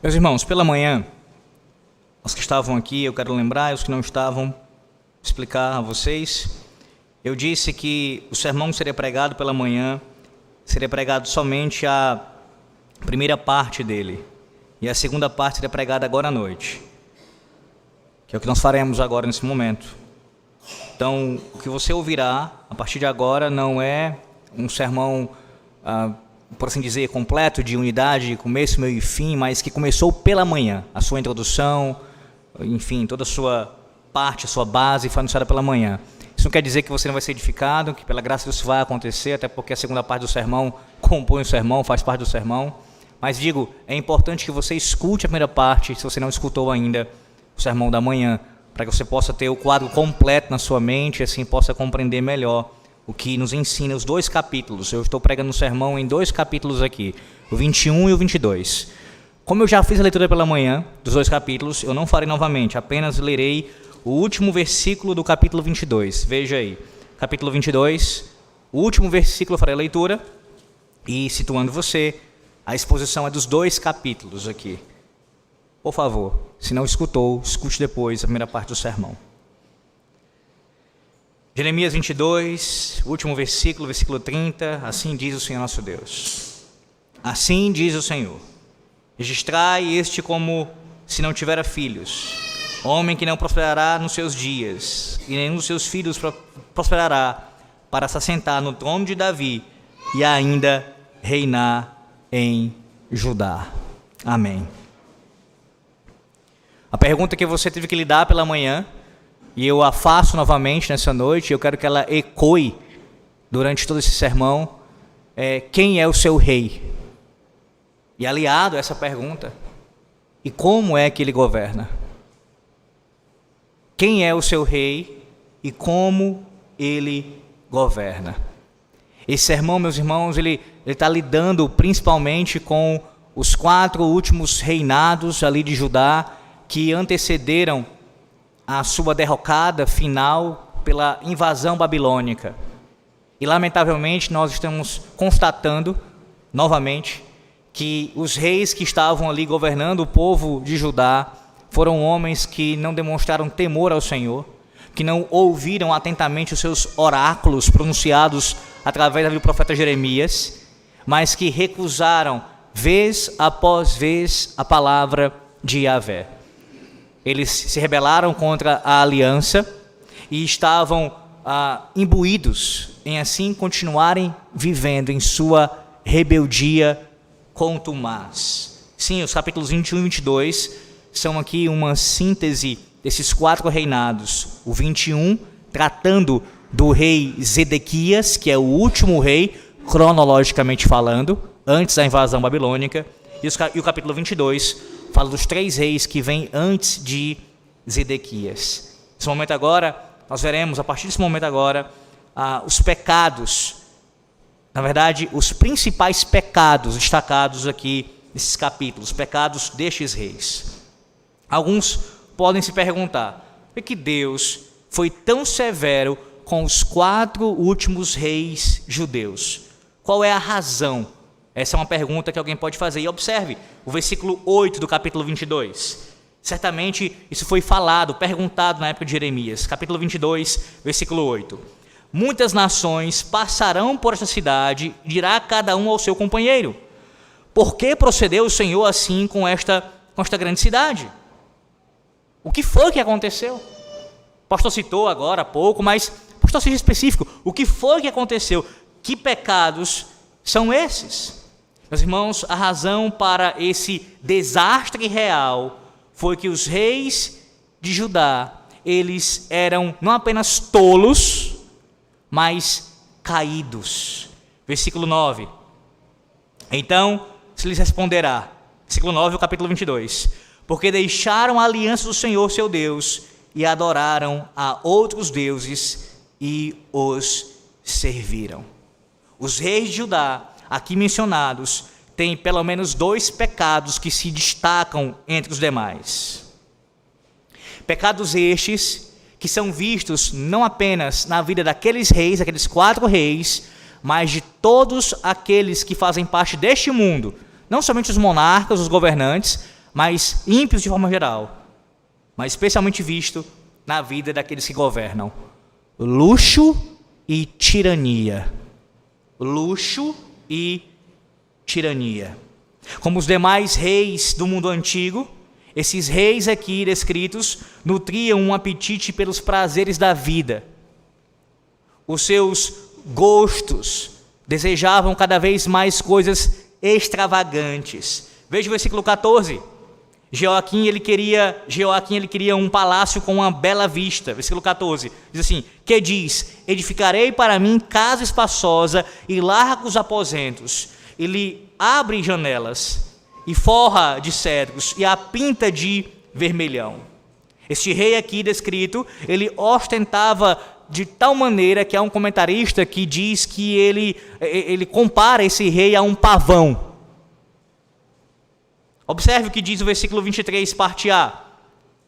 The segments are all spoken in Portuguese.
Meus irmãos, pela manhã, os que estavam aqui, eu quero lembrar, e os que não estavam, explicar a vocês. Eu disse que o sermão seria pregado pela manhã, seria pregado somente a primeira parte dele, e a segunda parte seria pregada agora à noite, que é o que nós faremos agora nesse momento. Então, o que você ouvirá a partir de agora não é um sermão, por assim dizer, completo, de unidade, começo, meio e fim, mas que começou pela manhã. A sua introdução, enfim, toda a sua parte, a sua base foi anunciada pela manhã. Isso não quer dizer que você não vai ser edificado, que pela graça de Deus isso vai acontecer, até porque a segunda parte do sermão compõe o sermão, faz parte do sermão. Mas digo, é importante que você escute a primeira parte, se você não escutou ainda, o sermão da manhã, para que você possa ter o quadro completo na sua mente e assim possa compreender melhor o que nos ensina os dois capítulos. Eu estou pregando um sermão em dois capítulos aqui, o 21 e o 22. Como eu já fiz a leitura pela manhã dos dois capítulos, eu não farei novamente, apenas lerei o último versículo do capítulo 22. Veja aí, capítulo 22, o último versículo eu farei a leitura, e situando você, a exposição é dos dois capítulos aqui. Por favor, se não escutou, escute depois a primeira parte do sermão. Jeremias 22, último versículo, versículo 30, assim diz o Senhor nosso Deus. Assim diz o Senhor: registrai este como se não tivera filhos, homem que não prosperará nos seus dias, e nenhum dos seus filhos prosperará, para se assentar no trono de Davi e ainda reinar em Judá. Amém. A pergunta que você teve que lidar pela manhã, e eu a faço novamente nessa noite, eu quero que ela ecoe durante todo esse sermão, quem é o seu rei? E aliado a essa pergunta, e como é que ele governa? Quem é o seu rei e como ele governa? Esse sermão, meus irmãos, ele está lidando principalmente com os 4 últimos reinados ali de Judá, que antecederam a sua derrocada final pela invasão babilônica. E lamentavelmente nós estamos constatando novamente que os reis que estavam ali governando o povo de Judá foram homens que não demonstraram temor ao Senhor, que não ouviram atentamente os seus oráculos pronunciados através do profeta Jeremias, mas que recusaram vez após vez a palavra de Yahvé. Eles se rebelaram contra a aliança e estavam imbuídos em assim continuarem vivendo em sua rebeldia contumaz. Sim, os capítulos 21 e 22 são aqui uma síntese desses 4 reinados. O 21 tratando do rei Zedequias, que é o último rei, cronologicamente falando, antes da invasão babilônica, e o capítulo 22 fala dos 3 reis que vêm antes de Zedequias. Nesse momento agora, nós veremos, a partir desse momento agora, os pecados, na verdade, os principais pecados destacados aqui nesses capítulos, os pecados destes reis. Alguns podem se perguntar, por que Deus foi tão severo com os 4 últimos reis judeus? Qual é a razão? Essa é uma pergunta que alguém pode fazer. E observe o versículo 8 do capítulo 22. Certamente isso foi falado, perguntado na época de Jeremias. Capítulo 22, versículo 8. Muitas nações passarão por esta cidade, e dirá cada um ao seu companheiro: por que procedeu o Senhor assim com esta grande cidade? O que foi que aconteceu? O pastor citou agora há pouco, mas o pastor seja específico. O que foi que aconteceu? Que pecados são esses? Meus irmãos, a razão para esse desastre real foi que os reis de Judá, eles eram não apenas tolos, mas caídos. Versículo 9. Então se lhes responderá, versículo 9 do capítulo 22, porque deixaram a aliança do Senhor seu Deus e adoraram a outros deuses e os serviram. Os reis de Judá, aqui mencionados, têm pelo menos 2 pecados que se destacam entre os demais. Pecados estes que são vistos não apenas na vida daqueles reis, aqueles 4 reis, mas de todos aqueles que fazem parte deste mundo, não somente os monarcas, os governantes, mas ímpios de forma geral, mas especialmente visto na vida daqueles que governam: luxo e tirania. Luxo e tirania. Como os demais reis do mundo antigo, esses reis aqui descritos nutriam um apetite pelos prazeres da vida. Os seus gostos desejavam cada vez mais coisas extravagantes. Veja o versículo 14. Joaquim ele queria um palácio com uma bela vista. Versículo 14, diz assim: que diz, edificarei para mim casa espaçosa e largos aposentos. Ele abre janelas e forra de cedros e a pinta de vermelhão. Este rei aqui descrito, ele ostentava de tal maneira que há um comentarista que diz que ele compara esse rei a um pavão. Observe o que diz o versículo 23, parte A,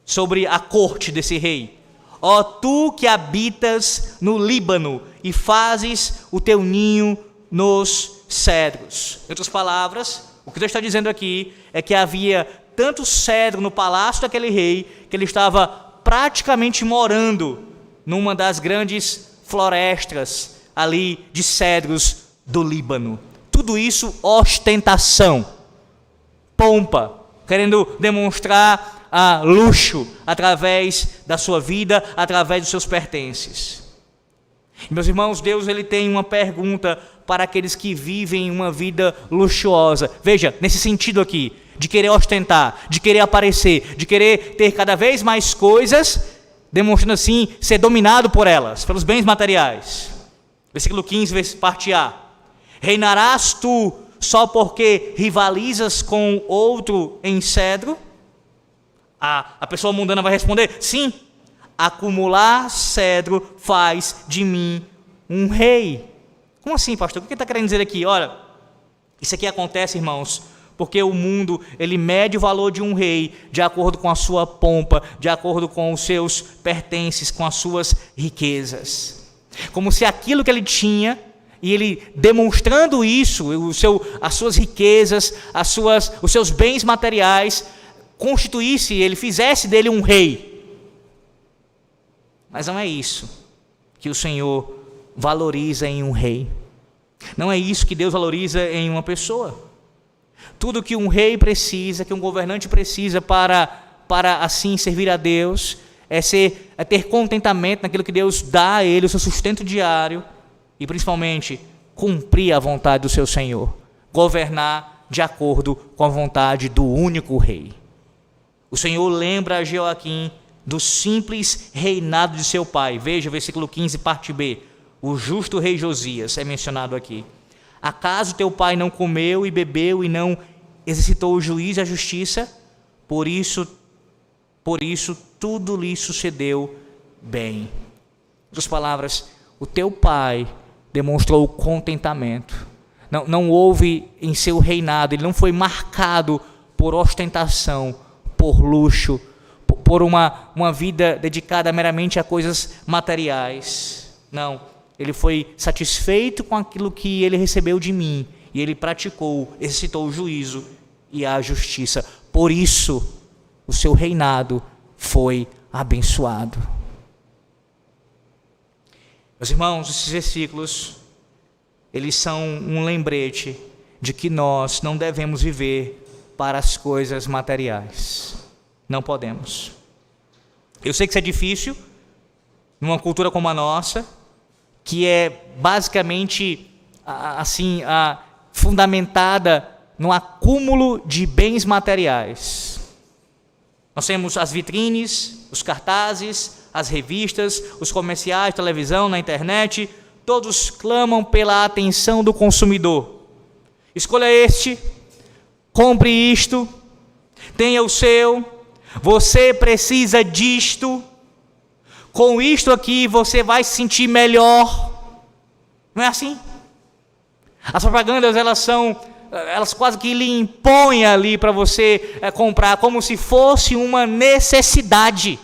sobre a corte desse rei. Ó tu que habitas no Líbano e fazes o teu ninho nos cedros. Em outras palavras, o que Deus está dizendo aqui é que havia tanto cedro no palácio daquele rei, que ele estava praticamente morando numa das grandes florestas ali de cedros do Líbano. Tudo isso ostentação, pompa, querendo demonstrar luxo através da sua vida, através dos seus pertences. Meus irmãos, Deus ele tem uma pergunta para aqueles que vivem uma vida luxuosa. Veja, nesse sentido aqui, de querer ostentar, de querer aparecer, de querer ter cada vez mais coisas, demonstrando assim ser dominado por elas, pelos bens materiais. Versículo 15, parte A. Reinarás tu só porque rivalizas com outro em cedro? A pessoa mundana vai responder: sim, acumular cedro faz de mim um rei. Como assim, pastor? O que ele está querendo dizer aqui? Olha, isso aqui acontece, irmãos, porque o mundo, ele mede o valor de um rei de acordo com a sua pompa, de acordo com os seus pertences, com as suas riquezas. Como se aquilo que ele tinha, e ele demonstrando isso, as suas riquezas, os seus bens materiais, constituísse, ele fizesse dele um rei. Mas não é isso que o Senhor valoriza em um rei. Não é isso que Deus valoriza em uma pessoa. Tudo que um rei precisa, que um governante precisa para assim servir a Deus, é ter contentamento naquilo que Deus dá a ele, o seu sustento diário, e principalmente cumprir a vontade do seu Senhor, governar de acordo com a vontade do único rei. O Senhor lembra a Joaquim do simples reinado de seu pai. Veja o versículo 15, parte B. O justo rei Josias é mencionado aqui. Acaso teu pai não comeu e bebeu e não exercitou o juízo e a justiça? Por isso tudo lhe sucedeu bem. Em outras palavras, o teu pai demonstrou contentamento. Não houve em seu reinado, ele não foi marcado por ostentação, por luxo, por uma vida dedicada meramente a coisas materiais. Não, ele foi satisfeito com aquilo que ele recebeu de mim, e ele praticou, exercitou o juízo e a justiça. Por isso, o seu reinado foi abençoado. Meus irmãos, esses versículos, eles são um lembrete de que nós não devemos viver para as coisas materiais. Não podemos. Eu sei que isso é difícil, numa cultura como a nossa, que é basicamente fundamentada no acúmulo de bens materiais. Nós temos as vitrines, os cartazes, as revistas, os comerciais, televisão, na internet, todos clamam pela atenção do consumidor. Escolha este, compre isto, tenha o seu, você precisa disto, com isto aqui você vai se sentir melhor. Não é assim? As propagandas, elas quase que lhe impõem ali para você comprar, como se fosse uma necessidade.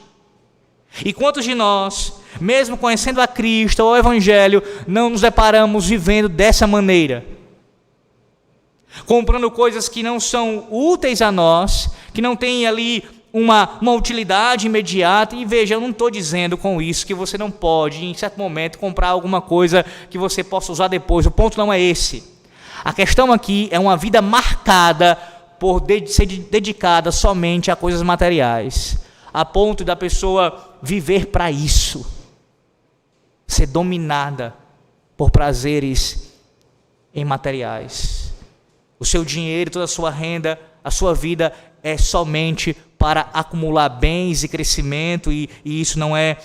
E quantos de nós, mesmo conhecendo a Cristo ou o Evangelho, não nos deparamos vivendo dessa maneira? comprando coisas que não são úteis a nós, que não têm ali uma utilidade imediata. E veja, eu não estou dizendo com isso que você não pode, em certo momento, comprar alguma coisa que você possa usar depois. O ponto não é esse. A questão aqui é uma vida marcada por ser dedicada somente a coisas materiais, a ponto da pessoa viver para isso, ser dominada por prazeres imateriais. O seu dinheiro, toda a sua renda, a sua vida é somente para acumular bens e crescimento, e isso não é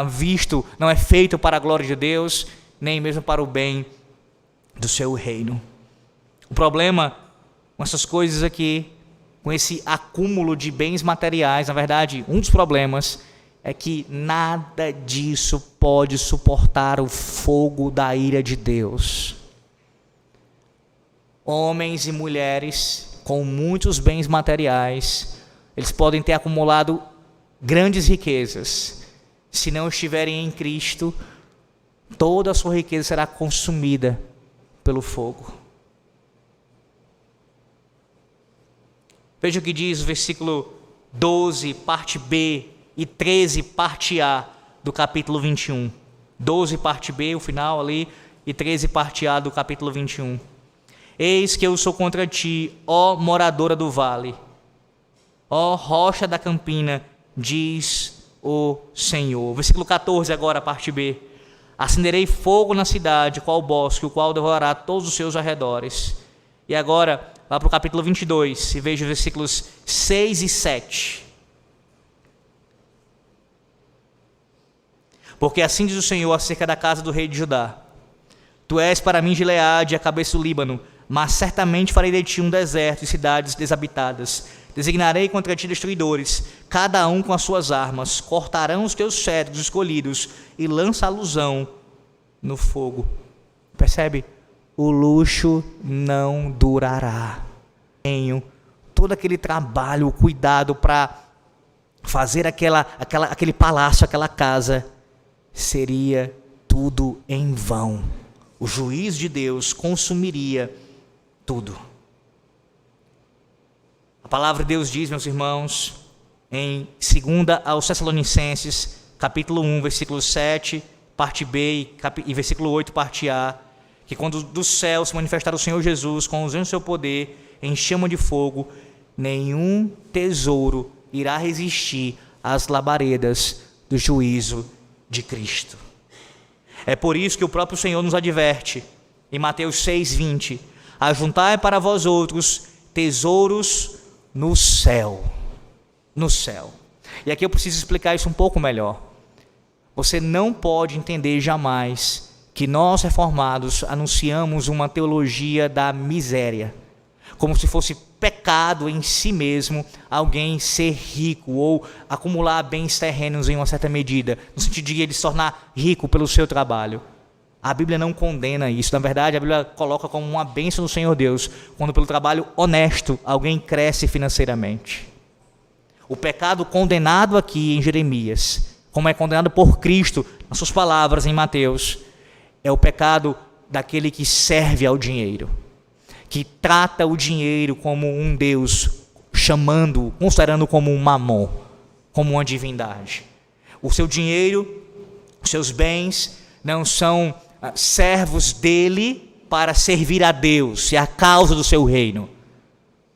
visto, não é feito para a glória de Deus, nem mesmo para o bem do seu reino. O problema com essas coisas aqui, com esse acúmulo de bens materiais, na verdade, um dos problemas é que nada disso pode suportar o fogo da ira de Deus. Homens e mulheres com muitos bens materiais, eles podem ter acumulado grandes riquezas. Se não estiverem em Cristo, toda a sua riqueza será consumida pelo fogo. Veja o que diz o versículo 12, parte B, e 13, parte A, do capítulo 21. 12, parte B, o final ali, e 13, parte A, do capítulo 21. Eis que eu sou contra ti, ó moradora do vale, ó rocha da campina, diz o Senhor. Versículo 14 agora, parte B. Acenderei fogo na cidade, qual bosque, o qual devorará todos os seus arredores. E agora, vá para o capítulo 22, e veja os versículos 6 e 7. Porque assim diz o Senhor acerca da casa do rei de Judá: Tu és para mim Gileade, a cabeça do Líbano, mas certamente farei de ti um deserto e cidades desabitadas. Designarei contra ti destruidores, cada um com as suas armas, cortarão os teus cedros escolhidos e lança-los-ão no fogo. Percebe? O luxo não durará. Tenho todo aquele trabalho, o cuidado para fazer aquele palácio, aquela casa, seria tudo em vão. O juízo de Deus consumiria tudo. A palavra de Deus diz, meus irmãos, em 2 aos Tessalonicenses, capítulo 1, versículo 7, parte B, e versículo 8, parte A, que quando do céu se manifestar o Senhor Jesus com os anjos do seu poder em chama de fogo, nenhum tesouro irá resistir às labaredas do juízo de Cristo. É por isso que o próprio Senhor nos adverte, em Mateus 6:20, ajuntai para vós outros tesouros no céu. No céu. E aqui eu preciso explicar isso um pouco melhor. Você não pode entender jamais que nós reformados anunciamos uma teologia da miséria, como se fosse pecado em si mesmo alguém ser rico ou acumular bens terrenos em uma certa medida, no sentido de ele se tornar rico pelo seu trabalho. A Bíblia não condena isso. Na verdade, a Bíblia coloca como uma bênção do Senhor Deus quando pelo trabalho honesto alguém cresce financeiramente. O pecado condenado aqui em Jeremias, como é condenado por Cristo nas suas palavras em Mateus, é o pecado daquele que serve ao dinheiro, que trata o dinheiro como um Deus, considerando como um mamon, como uma divindade. O seu dinheiro, os seus bens não são servos dele para servir a Deus e a causa do seu reino.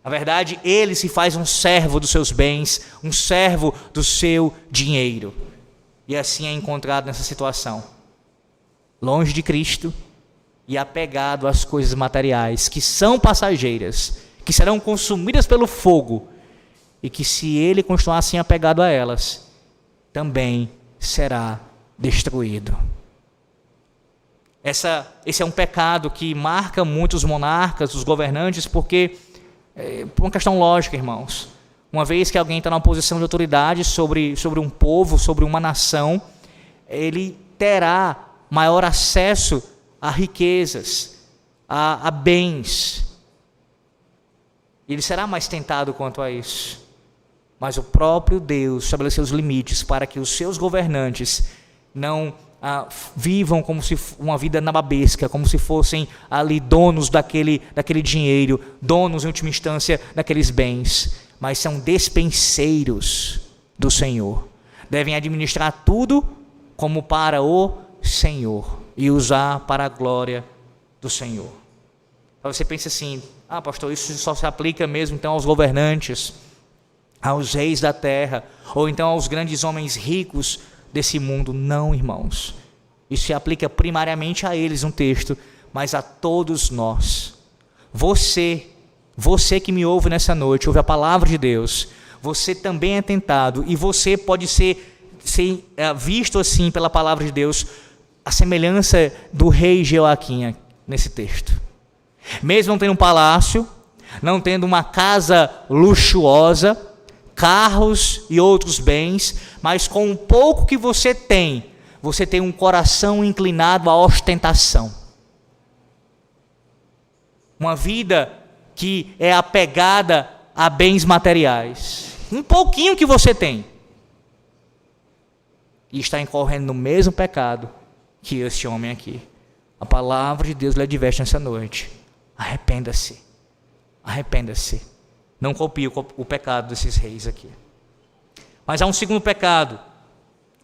Na verdade, ele se faz um servo dos seus bens, um servo do seu dinheiro. E assim é encontrado nessa situação, longe de Cristo e apegado às coisas materiais, que são passageiras, que serão consumidas pelo fogo, e que se ele continuar assim apegado a elas, também será destruído. Esse é um pecado que marca muitos monarcas, os governantes, porque, por uma questão lógica, irmãos, uma vez que alguém está numa posição de autoridade sobre um povo, sobre uma nação, ele terá maior acesso a riquezas, a bens. Ele será mais tentado quanto a isso. Mas o próprio Deus estabeleceu os limites para que os seus governantes não vivam como se uma vida nababesca, como se fossem ali donos daquele dinheiro, donos, em última instância, daqueles bens, mas são despenseiros do Senhor. Devem administrar tudo como para o Senhor e usar para a glória do Senhor. Aí você pensa assim, pastor, isso só se aplica mesmo então aos governantes, aos reis da terra, ou então aos grandes homens ricos desse mundo. Não, irmãos, isso se aplica primariamente a eles no texto, mas a todos nós. Você que me ouve nessa noite, ouve a palavra de Deus, você também é tentado, e você pode ser visto assim pela palavra de Deus, a semelhança do rei Jeoaquim nesse texto. Mesmo não tendo um palácio, não tendo uma casa luxuosa, carros e outros bens, mas com o pouco que você tem um coração inclinado à ostentação. Uma vida que é apegada a bens materiais. Um pouquinho que você tem. E está incorrendo no mesmo pecado que este homem aqui. A palavra de Deus lhe adverte nessa noite. Arrependa-se. Arrependa-se. Não copie o pecado desses reis aqui. Mas há um segundo pecado.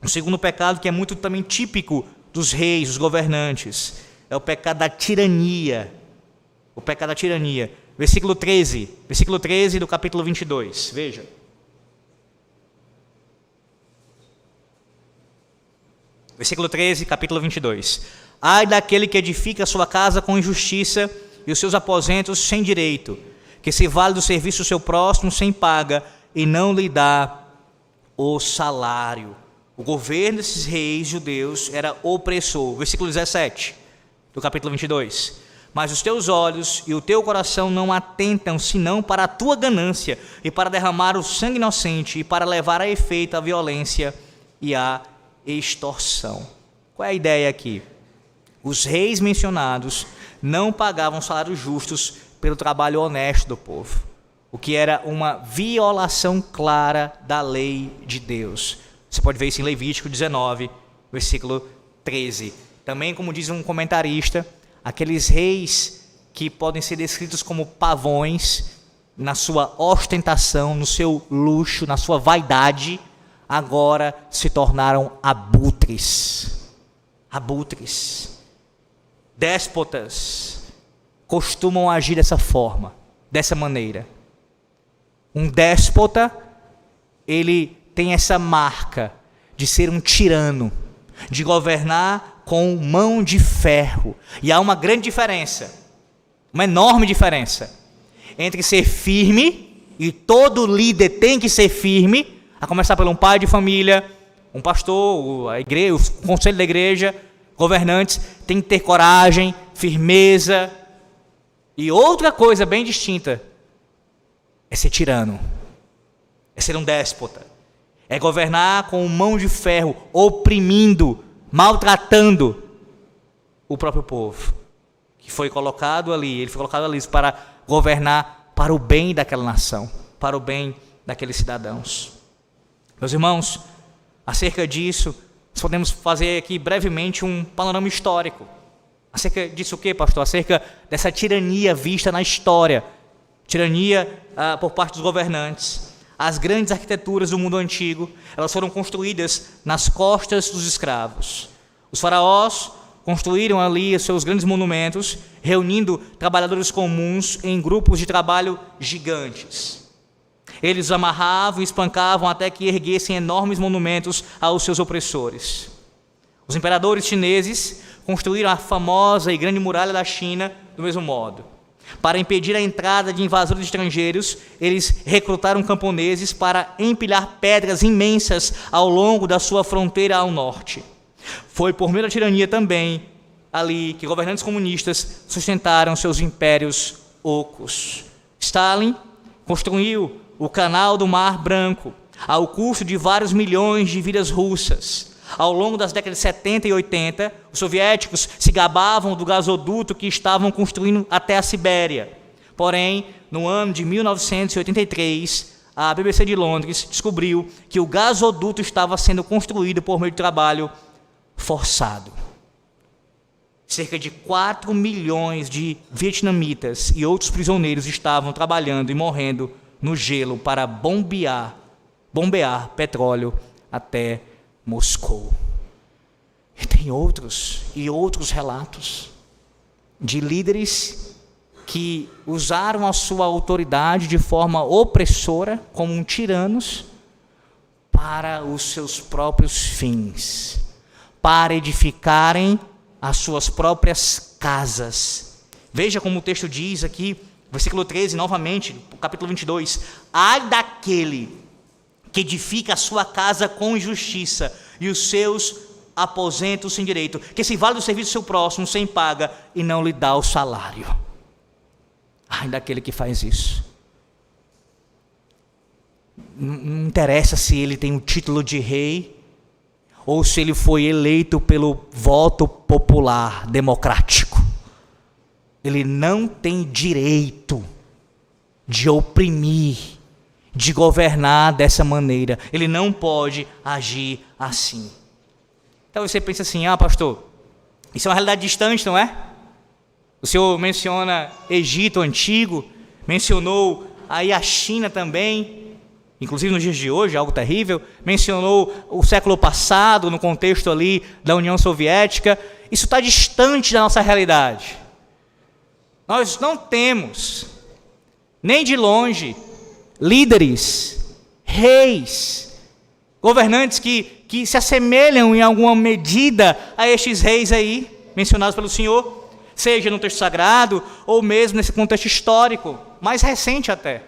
Um segundo pecado que é muito também típico dos reis, dos governantes. É o pecado da tirania. O pecado da tirania. Versículo 13 do capítulo 22. Veja. Versículo 13, capítulo 22. Ai daquele que edifica a sua casa com injustiça e os seus aposentos sem direito, que se vale do serviço do seu próximo sem paga e não lhe dá o salário. O governo desses reis judeus era opressor. Versículo 17 do capítulo 22. Mas os teus olhos e o teu coração não atentam senão para a tua ganância e para derramar o sangue inocente e para levar a efeito a violência e a extorsão. Qual é a ideia aqui? Os reis mencionados não pagavam salários justos pelo trabalho honesto do povo, o que era uma violação clara da lei de Deus. Você pode ver isso em Levítico 19, versículo 13. Também, como diz um comentarista, aqueles reis que podem ser descritos como pavões, na sua ostentação, no seu luxo, na sua vaidade, agora se tornaram abutres. Abutres. Déspotas costumam agir dessa forma, dessa maneira. Um déspota, ele tem essa marca de ser um tirano, de governar com mão de ferro. E há uma grande diferença, uma enorme diferença, entre ser firme, e todo líder tem que ser firme, a começar por um pai de família, um pastor, a igreja, o conselho da igreja, governantes, tem que ter coragem, firmeza. E outra coisa bem distinta é ser tirano, é ser um déspota, é governar com mão de ferro, oprimindo, maltratando o próprio povo, que foi colocado ali, ele foi colocado ali para governar para o bem daquela nação, para o bem daqueles cidadãos. Meus irmãos, acerca disso, nós podemos fazer aqui brevemente um panorama histórico. Acerca disso o quê, pastor? Acerca dessa tirania vista na história, tirania por parte dos governantes. As grandes arquiteturas do mundo antigo, elas foram construídas nas costas dos escravos. Os faraós construíram ali os seus grandes monumentos, reunindo trabalhadores comuns em grupos de trabalho gigantes. Eles amarravam e espancavam até que erguessem enormes monumentos aos seus opressores. Os imperadores chineses construíram a famosa e grande muralha da China do mesmo modo. Para impedir a entrada de invasores estrangeiros, eles recrutaram camponeses para empilhar pedras imensas ao longo da sua fronteira ao norte. Foi por meio da tirania também ali que governantes comunistas sustentaram seus impérios ocos. Stalin construiu o Canal do Mar Branco ao custo de vários milhões de vidas russas. Ao longo das décadas de 70 e 80, os soviéticos se gabavam do gasoduto que estavam construindo até a Sibéria. Porém, no ano de 1983, a BBC de Londres descobriu que o gasoduto estava sendo construído por meio de trabalho forçado. Cerca de 4 milhões de vietnamitas e outros prisioneiros estavam trabalhando e morrendo no gelo para bombear petróleo até Moscou. E tem outros relatos de líderes que usaram a sua autoridade de forma opressora, como tiranos, para os seus próprios fins, para edificarem as suas próprias casas. Veja como o texto diz aqui, versículo 13, novamente, capítulo 22. Ai daquele que edifica a sua casa com injustiça e os seus aposentos sem direito, que se vale do serviço do seu próximo sem paga e não lhe dá o salário. Ai daquele que faz isso. Não interessa se ele tem o título de rei ou se ele foi eleito pelo voto popular democrático. Ele não tem direito de oprimir, de governar dessa maneira. Ele não pode agir assim. Então você pensa assim, pastor, isso é uma realidade distante, não é? O senhor menciona Egito antigo, mencionou aí a China também, inclusive nos dias de hoje, algo terrível, mencionou o século passado, no contexto ali da União Soviética. Isso está distante da nossa realidade. Nós não temos, nem de longe, líderes, reis, governantes que se assemelham em alguma medida a estes reis aí, mencionados pelo Senhor, seja no texto sagrado, ou mesmo nesse contexto histórico, mais recente até.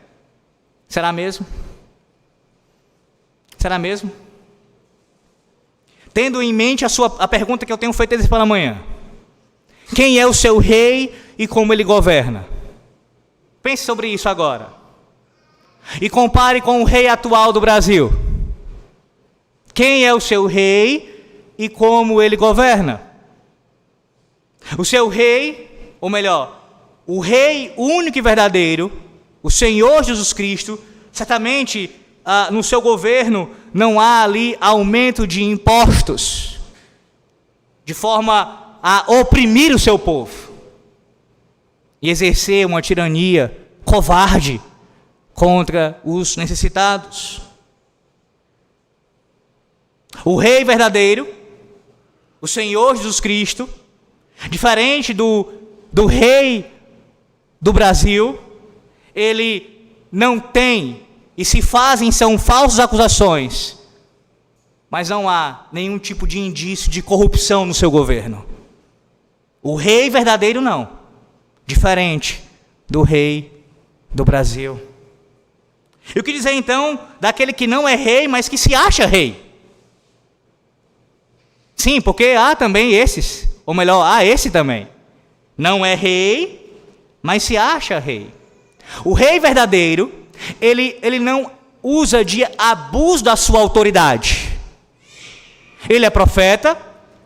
Será mesmo? Será mesmo? Tendo em mente a pergunta que eu tenho feito desde pela manhã. Quem é o seu rei e como ele governa? Pense sobre isso agora. E compare com o rei atual do Brasil. Quem é o seu rei e como ele governa? O seu rei, ou melhor, o rei único e verdadeiro, o Senhor Jesus Cristo, certamente no seu governo não há ali aumento de impostos, de forma a oprimir o seu povo e exercer uma tirania covarde contra os necessitados. O rei verdadeiro, o Senhor Jesus Cristo, diferente do rei do Brasil, ele não tem, e se fazem são falsas acusações, mas não há nenhum tipo de indício de corrupção no seu governo. O rei verdadeiro não, diferente do rei do Brasil. E o que dizer então daquele que não é rei, mas que se acha rei? Sim, porque há também esses, ou melhor, há esse também. Não é rei, mas se acha rei. O rei verdadeiro, ele não usa de abuso da sua autoridade. Ele é profeta,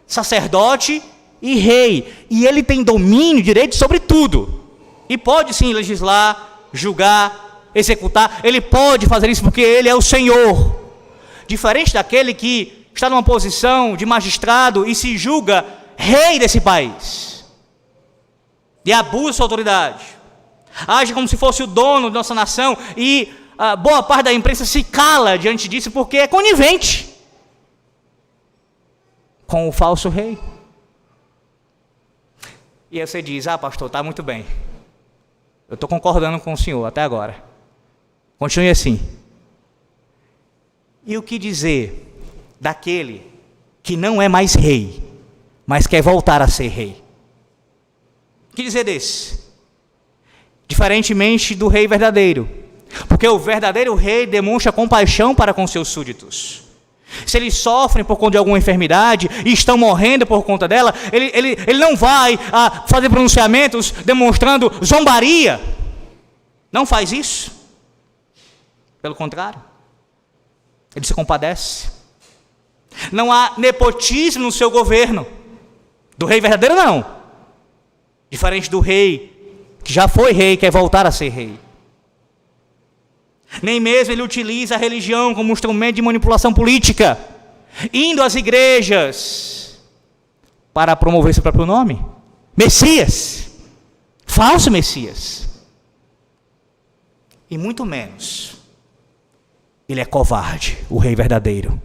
sacerdote e rei. E ele tem domínio, direito sobre tudo. E pode sim legislar, julgar, executar. Ele pode fazer isso porque ele é o Senhor. Diferente daquele que está numa posição de magistrado e se julga rei desse país. E abusa sua autoridade. Age como se fosse o dono da nossa nação e boa parte da imprensa se cala diante disso porque é conivente com o falso rei. E aí você diz, pastor, está muito bem. Eu estou concordando com o senhor até agora. Continue assim. E o que dizer daquele que não é mais rei, mas quer voltar a ser rei? O que dizer desse? Diferentemente do rei verdadeiro, porque o verdadeiro rei demonstra compaixão para com seus súditos. Se eles sofrem por conta de alguma enfermidade e estão morrendo por conta dela, ele não vai fazer pronunciamentos demonstrando zombaria. Não faz isso. Pelo contrário, ele se compadece. Não há nepotismo no seu governo. Do rei verdadeiro, não. Diferente do rei que já foi rei e quer voltar a ser rei. Nem mesmo ele utiliza a religião como instrumento de manipulação política, indo às igrejas para promover seu próprio nome. Messias, falso Messias. E muito menos, ele é covarde, o rei verdadeiro.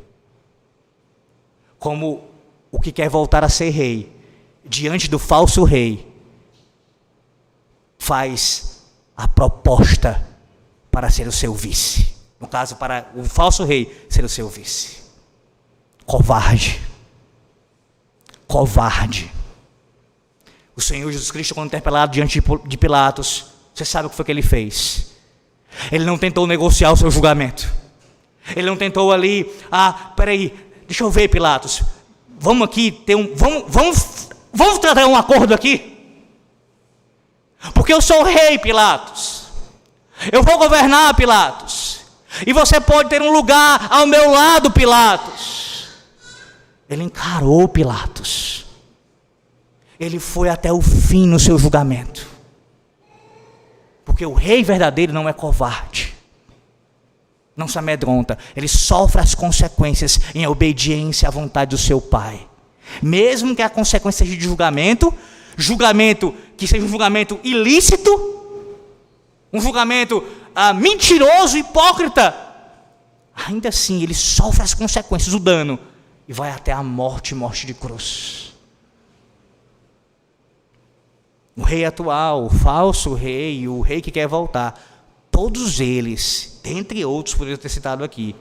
Como o que quer voltar a ser rei, diante do falso rei, faz a proposta para ser o seu vice. No caso, para o falso rei ser o seu vice. Covarde. Covarde. O Senhor Jesus Cristo, quando interpelado diante de Pilatos, você sabe o que foi que ele fez? Ele não tentou negociar o seu julgamento. Ele não tentou ali, peraí, deixa eu ver, Pilatos, vamos aqui ter vamos tratar um acordo aqui? Porque eu sou o rei, Pilatos. Eu vou governar, Pilatos. E você pode ter um lugar ao meu lado, Pilatos. Ele encarou Pilatos. Ele foi até o fim no seu julgamento. Porque o rei verdadeiro não é covarde. Não se amedronta. Ele sofre as consequências em obediência à vontade do seu Pai. Mesmo que a consequência seja de julgamento que seja um julgamento ilícito, um julgamento mentiroso, hipócrita, ainda assim ele sofre as consequências, o dano, e vai até a morte de cruz. O rei atual, o falso rei, o rei que quer voltar, todos eles, dentre outros, poderia ter citado aqui,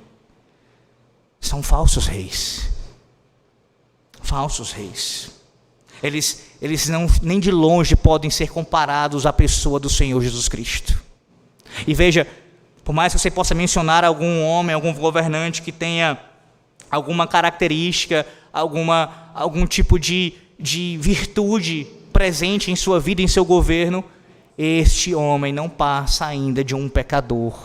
são falsos reis. Falsos reis. Eles não, nem de longe podem ser comparados à pessoa do Senhor Jesus Cristo. E veja, por mais que você possa mencionar algum homem, algum governante que tenha alguma característica, algum tipo de virtude presente em sua vida, em seu governo, este homem não passa ainda de um pecador.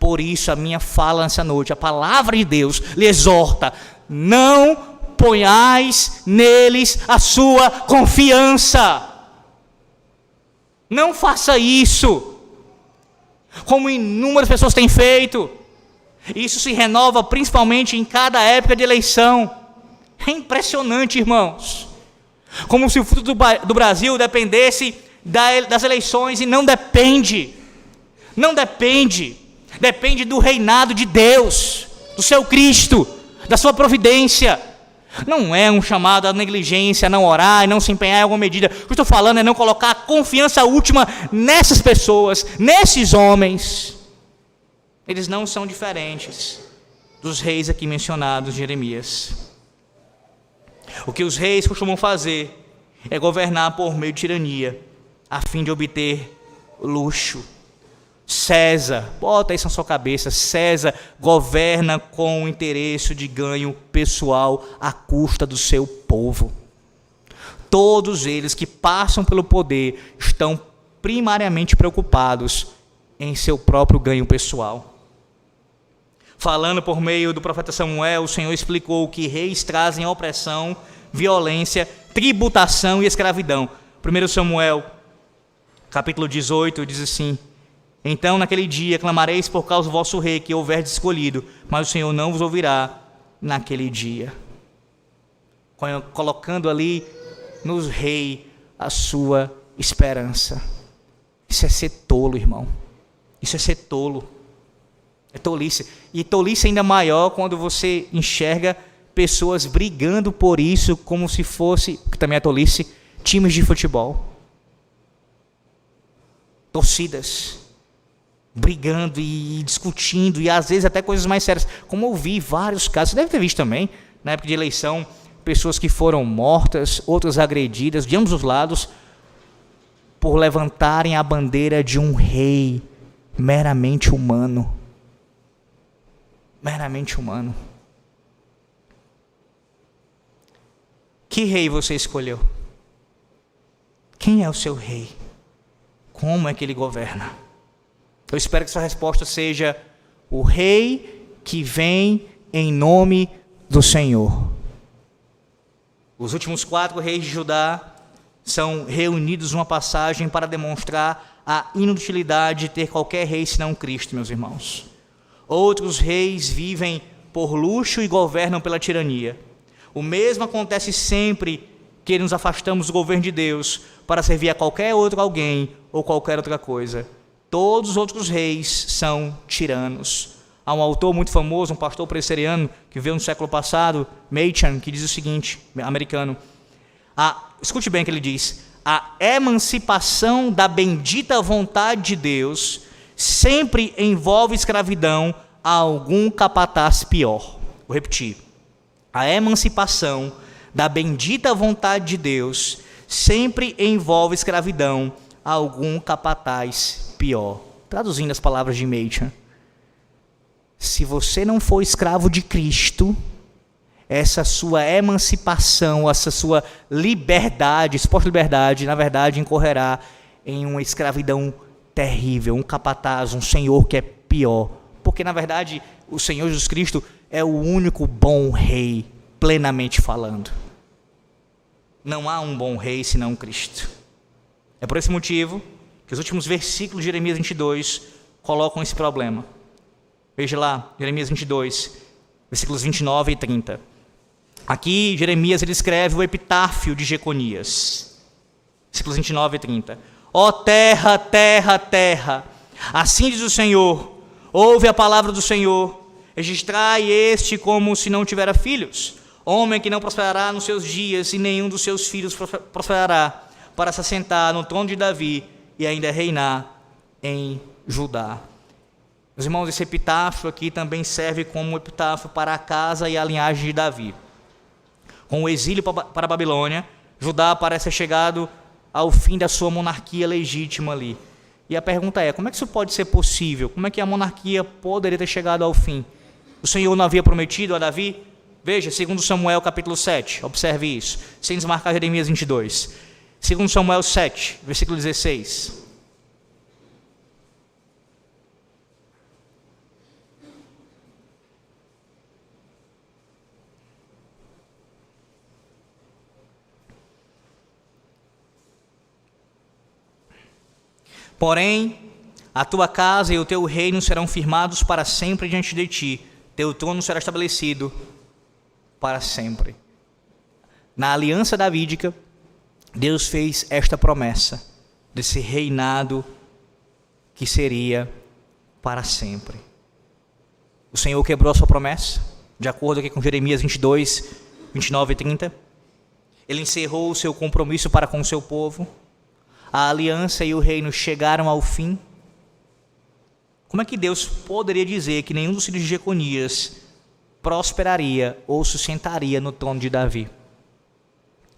Por isso a minha fala nessa noite, a palavra de Deus lhe exorta: não ponhais neles a sua confiança. Não faça isso, como inúmeras pessoas têm feito. Isso se renova principalmente em cada época de eleição. É impressionante, irmãos. Como se o futuro do Brasil dependesse das eleições, e não depende. Não depende. Depende do reinado de Deus, do seu Cristo, da sua providência. Não é um chamado à negligência, a não orar e não se empenhar em alguma medida. O que eu estou falando é não colocar a confiança última nessas pessoas, nesses homens. Eles não são diferentes dos reis aqui mencionados de Jeremias. O que os reis costumam fazer é governar por meio de tirania, a fim de obter luxo. César, bota isso na sua cabeça, César governa com o interesse de ganho pessoal à custa do seu povo. Todos eles que passam pelo poder estão primariamente preocupados em seu próprio ganho pessoal. Falando por meio do profeta Samuel, o Senhor explicou que reis trazem opressão, violência, tributação e escravidão. 1 Samuel, capítulo 18, diz assim: então naquele dia clamareis por causa do vosso rei que houverdes escolhido, mas o Senhor não vos ouvirá naquele dia. Colocando ali nos reis a sua esperança. Isso é ser tolo, irmão. Isso é ser tolo. É tolice. E tolice ainda maior quando você enxerga pessoas brigando por isso como se fosse, que também é tolice, times de futebol. Torcidas. Brigando e discutindo, e às vezes até coisas mais sérias. Como eu vi vários casos, você deve ter visto também, na época de eleição, pessoas que foram mortas, outras agredidas, de ambos os lados, por levantarem a bandeira de um rei meramente humano. Meramente humano. Que rei você escolheu? Quem é o seu rei? Como é que ele governa? Eu espero que sua resposta seja: o rei que vem em nome do Senhor. Os últimos 4 reis de Judá são reunidos numa passagem para demonstrar a inutilidade de ter qualquer rei senão Cristo, meus irmãos. Outros reis vivem por luxo e governam pela tirania. O mesmo acontece sempre que nos afastamos do governo de Deus para servir a qualquer outro alguém ou qualquer outra coisa. Todos os outros reis são tiranos. Há um autor muito famoso, um pastor presbiteriano, que veio no século passado, Machen, que diz o seguinte, americano. Escute bem o que ele diz. A emancipação da bendita vontade de Deus sempre envolve escravidão a algum capataz pior. Vou repetir. A emancipação da bendita vontade de Deus sempre envolve escravidão a algum capataz pior. Traduzindo as palavras de Machen. Se você não for escravo de Cristo, essa sua emancipação, essa sua liberdade, suposta liberdade, na verdade, incorrerá em uma escravidão terrível, um capataz, um senhor que é pior. Porque, na verdade, o Senhor Jesus Cristo é o único bom rei, plenamente falando. Não há um bom rei senão Cristo. É por esse motivo que os últimos versículos de Jeremias 22 colocam esse problema. Veja lá, Jeremias 22, versículos 29 e 30. Aqui, Jeremias ele escreve o epitáfio de Jeconias. Versículos 29 e 30. Ó terra, terra, terra, assim diz o Senhor, ouve a palavra do Senhor, registrai este como se não tivera filhos, homem que não prosperará nos seus dias, e nenhum dos seus filhos prosperará, para se assentar no trono de Davi e ainda reinar em Judá. Meus irmãos, esse epitáfio aqui também serve como um epitáfio para a casa e a linhagem de Davi. Com o exílio para a Babilônia, Judá parece ter chegado ao fim da sua monarquia legítima ali. E a pergunta é, como é que isso pode ser possível? Como é que a monarquia poderia ter chegado ao fim? O Senhor não havia prometido a Davi? Veja, 2 Samuel capítulo 7, observe isso, sem desmarcar Jeremias 22. 2 Samuel 7, versículo 16. Porém, a tua casa e o teu reino serão firmados para sempre diante de ti, teu trono será estabelecido para sempre. Na aliança davídica, Deus fez esta promessa desse reinado que seria para sempre. O Senhor quebrou a sua promessa, de acordo aqui com Jeremias 22, 29 e 30. Ele encerrou o seu compromisso para com o seu povo. A aliança e o reino chegaram ao fim. Como é que Deus poderia dizer que nenhum dos filhos de Jeconias prosperaria ou sustentaria no trono de Davi?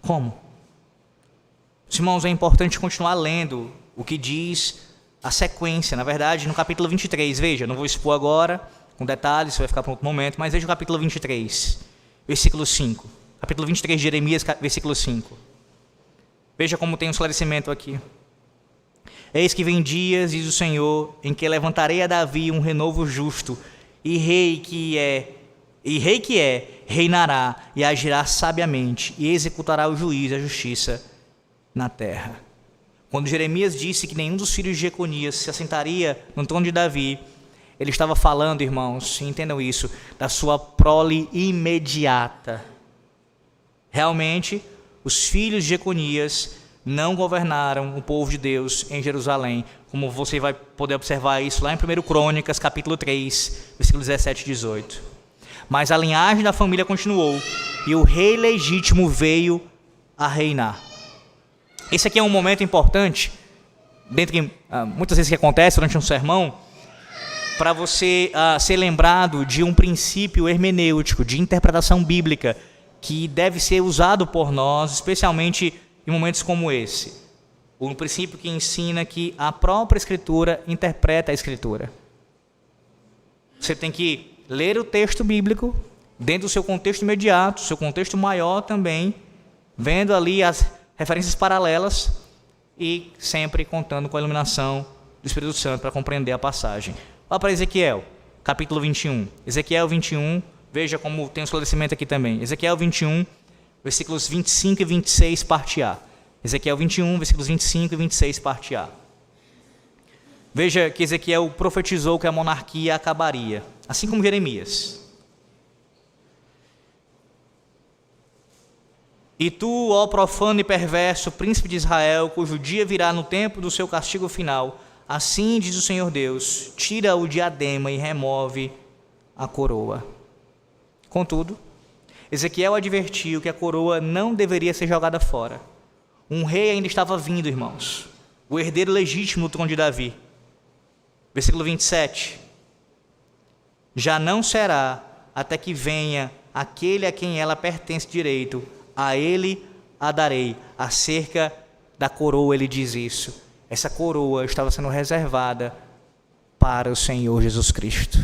Como? Irmãos, é importante continuar lendo o que diz a sequência. Na verdade, no capítulo 23, veja, não vou expor agora, com detalhes, vai ficar para outro momento, mas veja o capítulo 23, versículo 5. Capítulo 23 de Jeremias, versículo 5. Veja como tem um esclarecimento aqui. Eis que vem dias, diz o Senhor, em que levantarei a Davi um renovo justo, e rei que é, reinará e agirá sabiamente, e executará o juízo e a justiça na terra. Quando Jeremias disse que nenhum dos filhos de Jeconias se assentaria no trono de Davi, ele estava falando, irmãos, entendam isso, da sua prole imediata. Realmente, os filhos de Jeconias não governaram o povo de Deus em Jerusalém, como você vai poder observar isso lá em 1 Crônicas, capítulo 3, versículos 17 e 18. Mas a linhagem da família continuou, e o rei legítimo veio a reinar. Esse aqui é um momento importante, dentre muitas vezes que acontece durante um sermão, para você ser lembrado de um princípio hermenêutico, de interpretação bíblica, que deve ser usado por nós, especialmente em momentos como esse. Um princípio que ensina que a própria Escritura interpreta a Escritura. Você tem que ler o texto bíblico dentro do seu contexto imediato, seu contexto maior também, vendo ali as referências paralelas e sempre contando com a iluminação do Espírito Santo para compreender a passagem. Vá para Ezequiel, capítulo 21. Ezequiel 21, veja como tem um esclarecimento aqui também. Ezequiel 21, versículos 25 e 26, parte A. Ezequiel 21, versículos 25 e 26, parte A. Veja que Ezequiel profetizou que a monarquia acabaria, assim como Jeremias. E tu, ó profano e perverso, príncipe de Israel, cujo dia virá no tempo do seu castigo final, assim diz o Senhor Deus, tira o diadema e remove a coroa. Contudo, Ezequiel advertiu que a coroa não deveria ser jogada fora. Um rei ainda estava vindo, irmãos, o herdeiro legítimo do trono de Davi. Versículo 27. Já não será até que venha aquele a quem ela pertence direito, a ele a darei. Acerca da coroa ele diz isso. Essa coroa estava sendo reservada para o Senhor Jesus Cristo.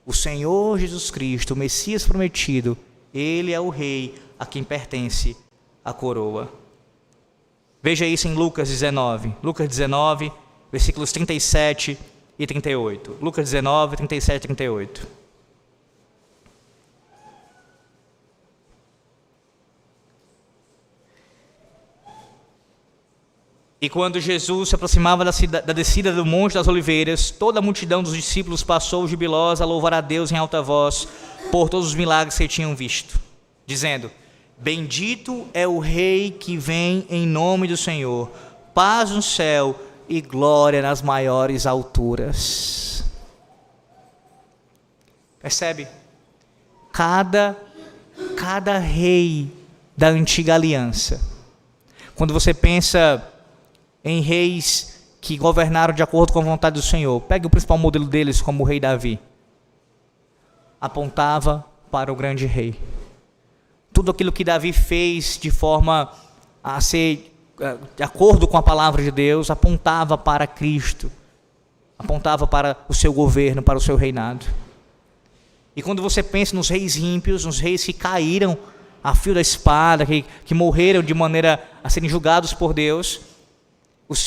O Senhor Jesus Cristo, o Messias prometido, ele é o rei a quem pertence a coroa. Veja isso em Lucas 19. Lucas 19, versículos 37 e 38. Lucas 19, 37 e 38. E quando Jesus se aproximava da descida do Monte das Oliveiras, toda a multidão dos discípulos passou jubilosa a louvar a Deus em alta voz por todos os milagres que tinham visto, dizendo: Bendito é o Rei que vem em nome do Senhor, paz no céu e glória nas maiores alturas. Percebe? Cada rei da antiga aliança, quando você pensa em reis que governaram de acordo com a vontade do Senhor, pegue o principal modelo deles como o rei Davi, apontava para o grande rei. Tudo aquilo que Davi fez de forma a ser de acordo com a palavra de Deus, apontava para Cristo, apontava para o seu governo, para o seu reinado. E quando você pensa nos reis ímpios, nos reis que caíram a fio da espada, que morreram de maneira a serem julgados por Deus, os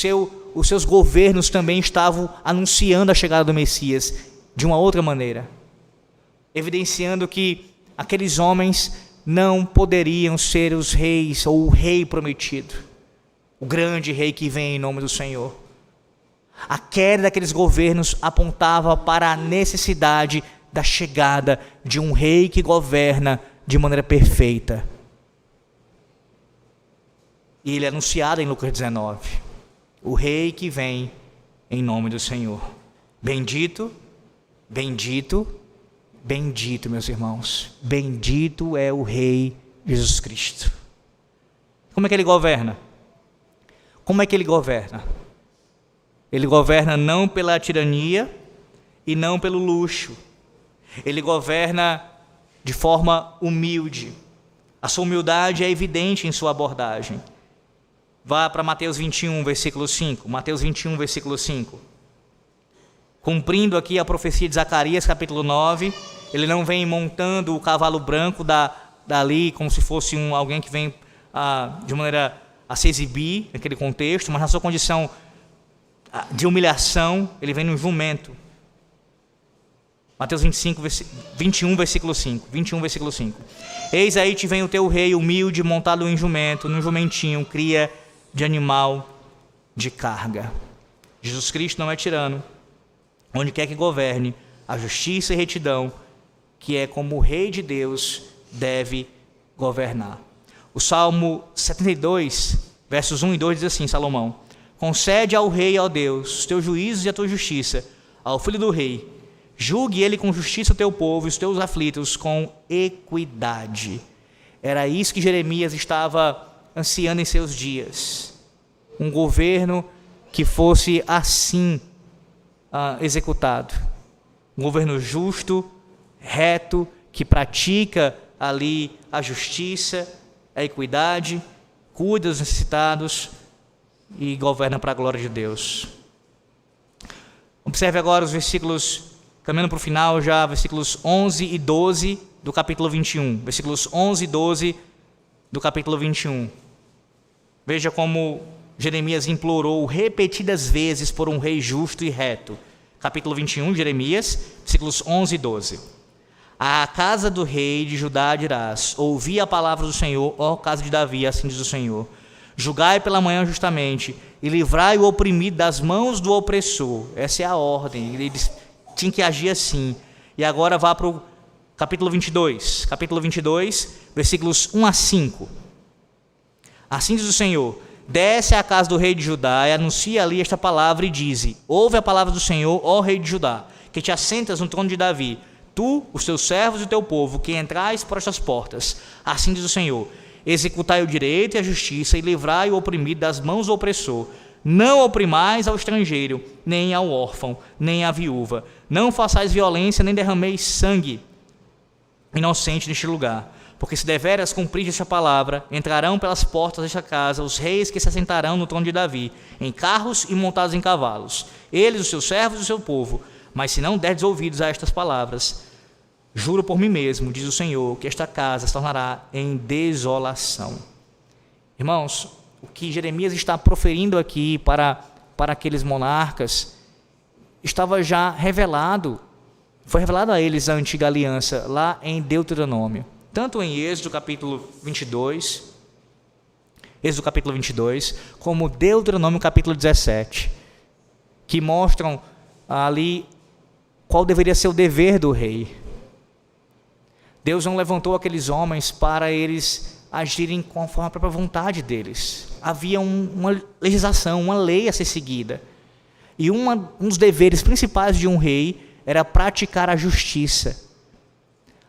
seus governos também estavam anunciando a chegada do Messias de uma outra maneira, evidenciando que aqueles homens não poderiam ser os reis ou o rei prometido, o grande rei que vem em nome do Senhor. A queda daqueles governos apontava para a necessidade da chegada de um rei que governa de maneira perfeita. E ele é anunciado em Lucas 19. O rei que vem em nome do Senhor. Bendito, bendito, bendito, meus irmãos. Bendito é o Rei Jesus Cristo. Como é que ele governa? Como é que ele governa? Ele governa não pela tirania e não pelo luxo. Ele governa de forma humilde. A sua humildade é evidente em sua abordagem. Vá para Mateus 21, versículo 5. Mateus 21, versículo 5. Cumprindo aqui a profecia de Zacarias, capítulo 9, ele não vem montando o cavalo branco dali como se fosse alguém que vem de maneira a se exibir naquele contexto, mas na sua condição de humilhação, ele vem num jumento. Mateus 21, versículo 5. 21, versículo 5. Eis aí te vem o teu rei humilde, montado em jumento, num jumentinho, cria de animal de carga. Jesus Cristo não é tirano. Onde quer que governe, a justiça e retidão, que é como o Rei de Deus deve governar. O Salmo 72, versos 1 e 2 diz assim, Salomão: concede ao rei, ó Deus, os teus juízos e a tua justiça, ao filho do rei. Julgue ele com justiça o teu povo e os teus aflitos com equidade. Era isso que Jeremias estava ansiando em seus dias. Um governo que fosse assim executado. Um governo justo, reto, que pratica ali a justiça, a equidade, cuida dos necessitados e governa para a glória de Deus. Observe agora os versículos, caminhando para o final já, versículos 11 e 12 do capítulo 21. Versículos 11 e 12 do capítulo 21. Veja como Jeremias implorou repetidas vezes por um rei justo e reto. Capítulo 21 de Jeremias, versículos 11 e 12. À casa do rei de Judá dirás: ouvi a palavra do Senhor, ó casa de Davi, assim diz o Senhor. Julgai pela manhã justamente, e livrai o oprimido das mãos do opressor. Essa é a ordem, ele tinha que agir assim. E agora vá para capítulo 22, versículos 1 a 5. Assim diz o Senhor: desce à casa do rei de Judá e anuncia ali esta palavra e dize: ouve a palavra do Senhor, ó rei de Judá, que te assentas no trono de Davi, tu, os teus servos e o teu povo, que entrais por estas portas. Assim diz o Senhor: executai o direito e a justiça e livrai o oprimido das mãos do opressor. Não oprimais ao estrangeiro, nem ao órfão, nem à viúva. Não façais violência, nem derrameis sangue inocente neste lugar. Porque se deveras cumprir esta palavra, entrarão pelas portas desta casa os reis que se assentarão no trono de Davi, em carros e montados em cavalos, eles, os seus servos e o seu povo. Mas se não derdes ouvidos a estas palavras, juro por mim mesmo, diz o Senhor, que esta casa se tornará em desolação. Irmãos, o que Jeremias está proferindo aqui para aqueles monarcas estava já revelado, foi revelado a eles a antiga aliança, lá em Deuteronômio. Tanto em Êxodo capítulo 22, como Deuteronômio capítulo 17, que mostram ali qual deveria ser o dever do rei. Deus não levantou aqueles homens para eles agirem conforme a própria vontade deles. Havia uma legislação, uma lei a ser seguida. E um dos deveres principais de um rei era praticar a justiça.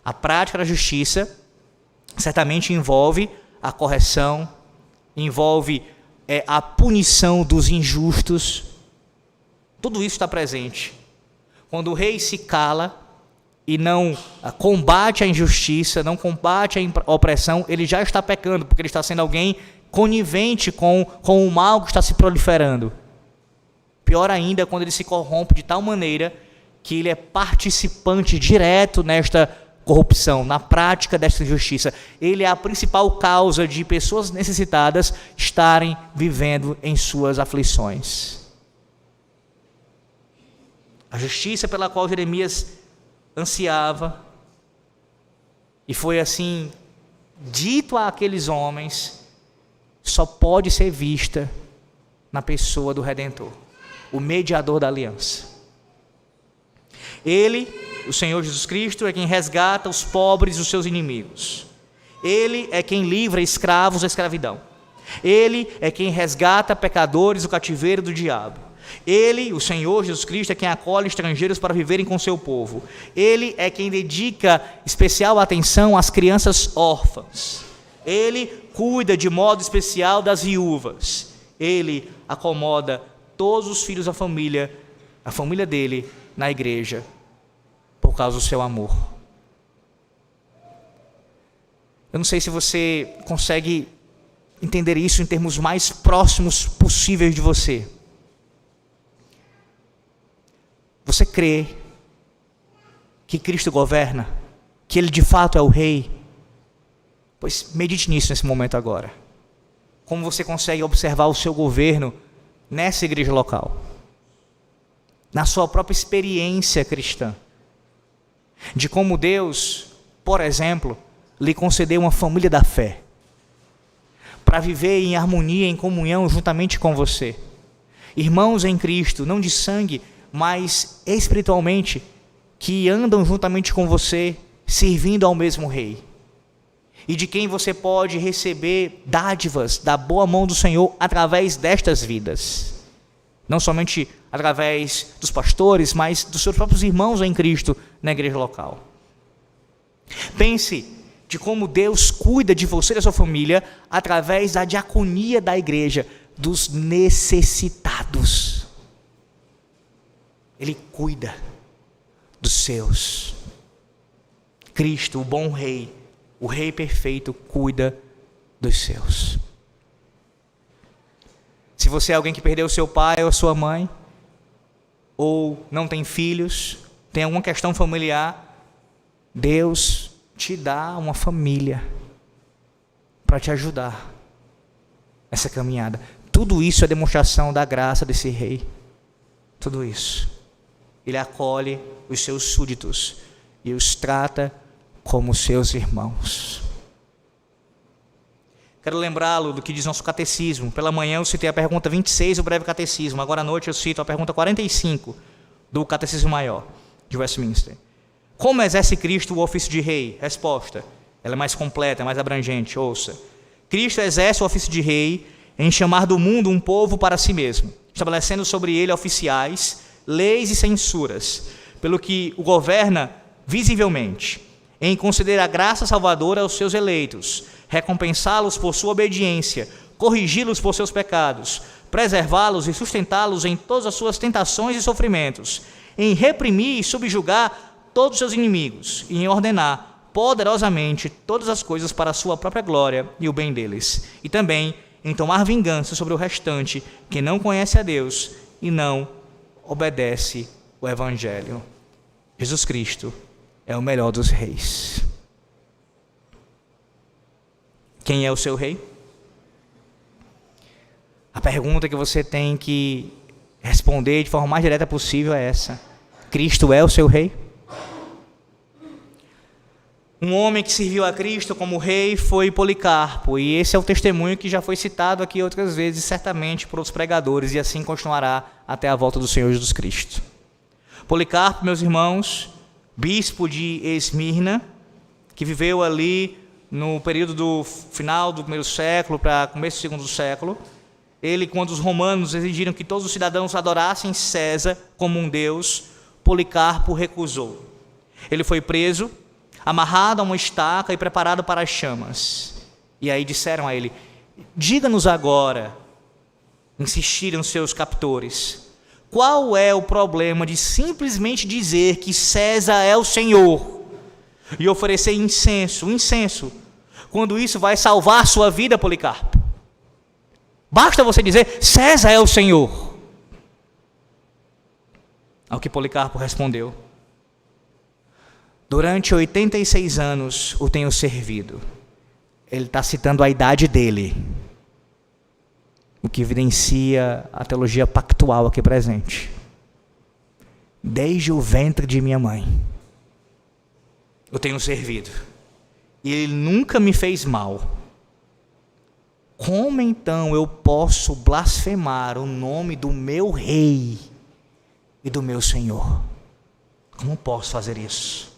A prática da justiça certamente envolve a correção, envolve a punição dos injustos. Tudo isso está presente. Quando o rei se cala e não combate a injustiça, não combate a opressão, ele já está pecando, porque ele está sendo alguém conivente com o mal que está se proliferando. Pior ainda, quando ele se corrompe de tal maneira que ele é participante direto nesta corrupção, na prática desta injustiça. Ele é a principal causa de pessoas necessitadas estarem vivendo em suas aflições. A justiça pela qual Jeremias ansiava, e foi assim dito àqueles homens, só pode ser vista na pessoa do Redentor, o mediador da aliança. Ele, o Senhor Jesus Cristo, é quem resgata os pobres dos seus inimigos. Ele é quem livra escravos da escravidão. Ele é quem resgata pecadores do cativeiro do diabo. Ele, o Senhor Jesus Cristo, é quem acolhe estrangeiros para viverem com seu povo. Ele é quem dedica especial atenção às crianças órfãs. Ele cuida de modo especial das viúvas. Ele acomoda todos os filhos da família, a família dele, na igreja, por causa do seu amor. Eu não sei se você consegue entender isso em termos mais próximos possíveis de você. Você crê que Cristo governa? Que Ele de fato é o Rei? Pois medite nisso nesse momento agora. Como você consegue observar o seu governo nessa igreja local? Na sua própria experiência cristã. De como Deus, por exemplo, lhe concedeu uma família da fé. Para viver em harmonia, em comunhão juntamente com você. Irmãos em Cristo, não de sangue, mas espiritualmente, que andam juntamente com você, servindo ao mesmo Rei. E de quem você pode receber dádivas da boa mão do Senhor através destas vidas. Não somente através dos pastores, mas dos seus próprios irmãos em Cristo na igreja local. Pense de como Deus cuida de você e da sua família através da diaconia da igreja, dos necessitados. Ele cuida dos seus. Cristo, o bom Rei, o Rei perfeito, cuida dos seus. Se você é alguém que perdeu seu pai ou sua mãe, ou não tem filhos, tem alguma questão familiar, Deus te dá uma família para te ajudar nessa caminhada. Tudo isso é demonstração da graça desse Rei. Tudo isso. Ele acolhe os seus súditos e os trata como seus irmãos. Quero lembrá-lo do que diz nosso catecismo. Pela manhã eu citei a pergunta 26 do breve catecismo. Agora à noite eu cito a pergunta 45 do Catecismo Maior de Westminster. Como exerce Cristo o ofício de rei? Resposta. Ela é mais completa, é mais abrangente. Ouça. Cristo exerce o ofício de rei em chamar do mundo um povo para si mesmo, estabelecendo sobre ele oficiais, leis e censuras, pelo que o governa visivelmente, em conceder a graça salvadora aos seus eleitos, recompensá-los por sua obediência, corrigi-los por seus pecados, preservá-los e sustentá-los em todas as suas tentações e sofrimentos, em reprimir e subjugar todos os seus inimigos, e em ordenar poderosamente todas as coisas para a sua própria glória e o bem deles, e também em tomar vingança sobre o restante que não conhece a Deus e não obedece o Evangelho. Jesus Cristo é o melhor dos reis. Quem é o seu rei? A pergunta que você tem que responder de forma mais direta possível é essa: Cristo é o seu rei? Um homem que serviu a Cristo como rei foi Policarpo, e esse é o testemunho que já foi citado aqui outras vezes, certamente por outros pregadores, e assim continuará até a volta do Senhor Jesus Cristo. Policarpo, meus irmãos, bispo de Esmirna, que viveu ali no período do final do primeiro século para começo do segundo século. Ele, quando os romanos exigiram que todos os cidadãos adorassem César como um deus, Policarpo recusou. Ele foi preso, amarrado a uma estaca e preparado para as chamas. E aí disseram a ele: diga-nos agora, insistiram seus captores, qual é o problema de simplesmente dizer que César é o Senhor e oferecer incenso, quando isso vai salvar sua vida, Policarpo? Basta você dizer: César é o Senhor. Ao que Policarpo respondeu: durante 86 anos o tenho servido. Ele está citando a idade dele, o que evidencia a teologia pactual aqui presente. Desde o ventre de minha mãe eu tenho servido, e ele nunca me fez mal. Como então eu posso blasfemar o nome do meu rei e do meu Senhor? Como posso fazer isso?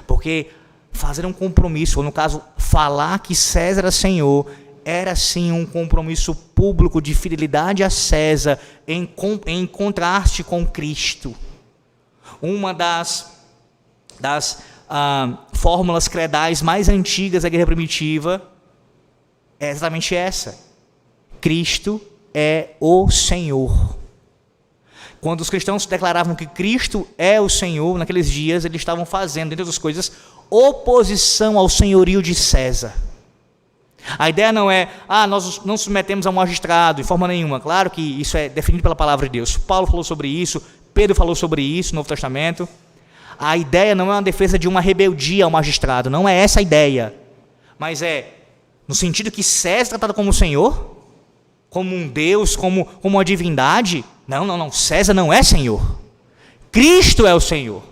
Porque fazer um compromisso, ou no caso, falar que César era Senhor, era sim um compromisso público de fidelidade a César, em contraste com Cristo. Uma das fórmulas credais mais antigas da igreja primitiva é exatamente essa: Cristo é o Senhor. Quando os cristãos declaravam que Cristo é o Senhor, naqueles dias eles estavam fazendo, entre outras coisas, oposição ao senhorio de César. A ideia não é: nós não submetemos ao magistrado, de forma nenhuma. Claro que isso é definido pela palavra de Deus. Paulo falou sobre isso, Pedro falou sobre isso no Novo Testamento. A ideia não é uma defesa de uma rebeldia ao magistrado, não é essa a ideia. Mas é no sentido que César é tratado como Senhor, como um Deus, como uma divindade. Não, César não é Senhor. Cristo é o Senhor.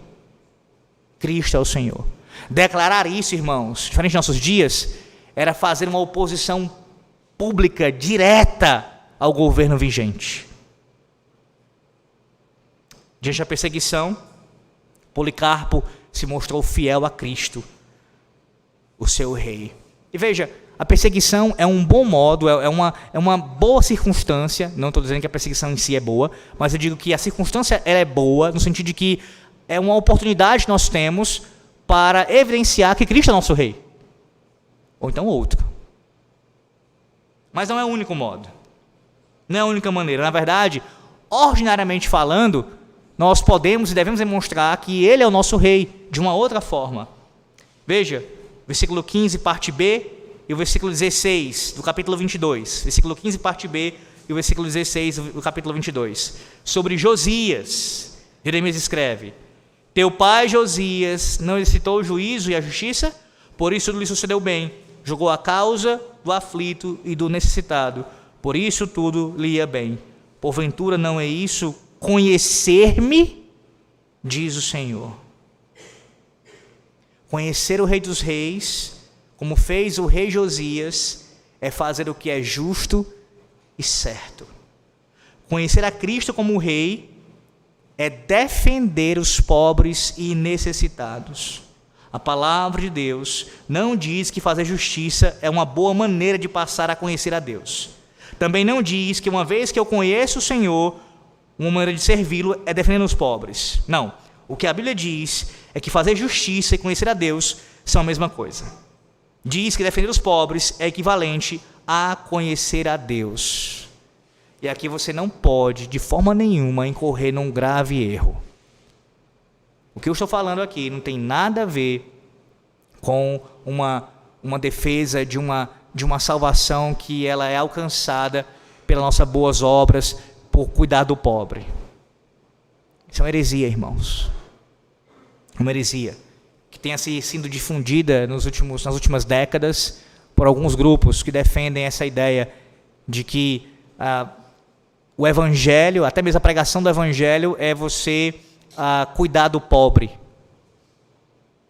Cristo é o Senhor. Declarar isso, irmãos, diferente de nossos dias, era fazer uma oposição pública, direta ao governo vigente. Diante da perseguição, Policarpo se mostrou fiel a Cristo, o seu rei. E veja, a perseguição é um bom modo, é uma boa circunstância. Não estou dizendo que a perseguição em si é boa, mas eu digo que a circunstância ela é boa, no sentido de que é uma oportunidade que nós temos para evidenciar que Cristo é nosso rei. Ou então outro. Mas não é o único modo. Não é a única maneira. Na verdade, ordinariamente falando, nós podemos e devemos demonstrar que Ele é o nosso rei de uma outra forma. Veja, versículo 15, parte B, e o versículo 16 do capítulo 22. Versículo 15, parte B, e o versículo 16 do capítulo 22. Sobre Josias, Jeremias escreve: teu pai Josias não exercitou o juízo e a justiça, por isso lhe sucedeu bem. Julgou a causa do aflito e do necessitado, por isso tudo lhe ia bem. Porventura não é isso conhecer-me, diz o Senhor. Conhecer o Rei dos Reis, como fez o rei Josias, é fazer o que é justo e certo. Conhecer a Cristo como Rei é defender os pobres e necessitados. A palavra de Deus não diz que fazer justiça é uma boa maneira de passar a conhecer a Deus. Também não diz que uma vez que eu conheço o Senhor, uma maneira de servi-lo é defendendo os pobres. Não. O que a Bíblia diz é que fazer justiça e conhecer a Deus são a mesma coisa. Diz que defender os pobres é equivalente a conhecer a Deus. E aqui você não pode, de forma nenhuma, incorrer num grave erro. O que eu estou falando aqui não tem nada a ver com uma defesa de uma salvação que ela é alcançada pelas nossas boas obras, por cuidar do pobre. Isso é uma heresia, irmãos. Uma heresia que tenha sido difundida nas últimas décadas por alguns grupos que defendem essa ideia de que o evangelho, até mesmo a pregação do evangelho, é você cuidar do pobre.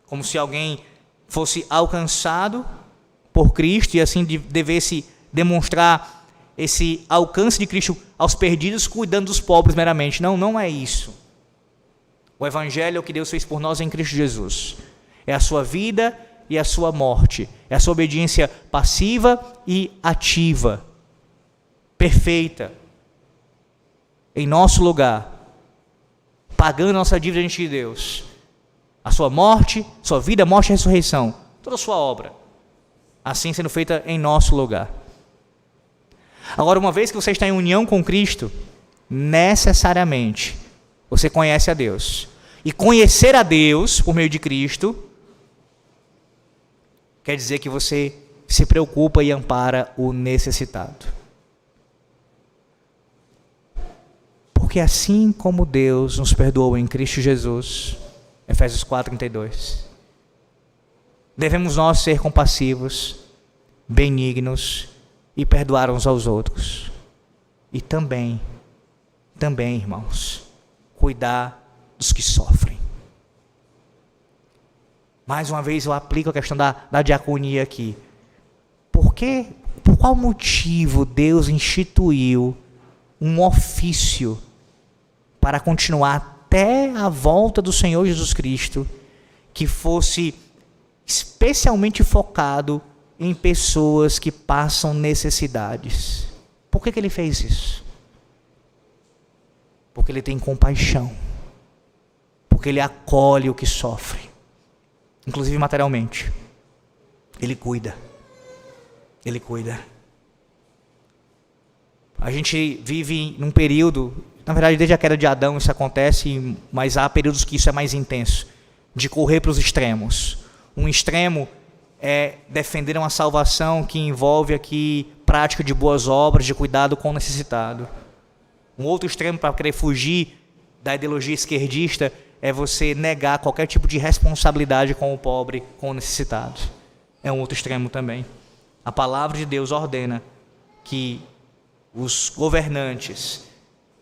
Como se alguém fosse alcançado por Cristo e assim devesse demonstrar esse alcance de Cristo aos perdidos, cuidando dos pobres meramente. Não, não é isso. O evangelho é o que Deus fez por nós em Cristo Jesus. É a sua vida e a sua morte. É a sua obediência passiva e ativa. Perfeita. Em nosso lugar. Pagando a nossa dívida diante de Deus. A sua morte, sua vida, morte e ressurreição. Toda a sua obra. Assim sendo feita em nosso lugar. Agora, uma vez que você está em união com Cristo, necessariamente você conhece a Deus. E conhecer a Deus por meio de Cristo quer dizer que você se preocupa e ampara o necessitado. Porque assim como Deus nos perdoou em Cristo Jesus, Efésios 4:32, devemos nós ser compassivos, benignos e perdoar uns aos outros. E também, irmãos, cuidar dos que sofrem. Mais uma vez eu aplico a questão da diaconia aqui. Por qual motivo Deus instituiu um ofício para continuar até a volta do Senhor Jesus Cristo, que fosse especialmente focado em pessoas que passam necessidades? Por que Ele fez isso? Porque Ele tem compaixão. Porque Ele acolhe o que sofre. Inclusive materialmente. Ele cuida. Ele cuida. A gente vive num período, na verdade desde a queda de Adão isso acontece, mas há períodos que isso é mais intenso, de correr para os extremos. Um extremo é defender uma salvação que envolve aqui prática de boas obras, de cuidado com o necessitado. Um outro extremo para querer fugir da ideologia esquerdista é você negar qualquer tipo de responsabilidade com o pobre, com o necessitado. É um outro extremo também. A palavra de Deus ordena que os governantes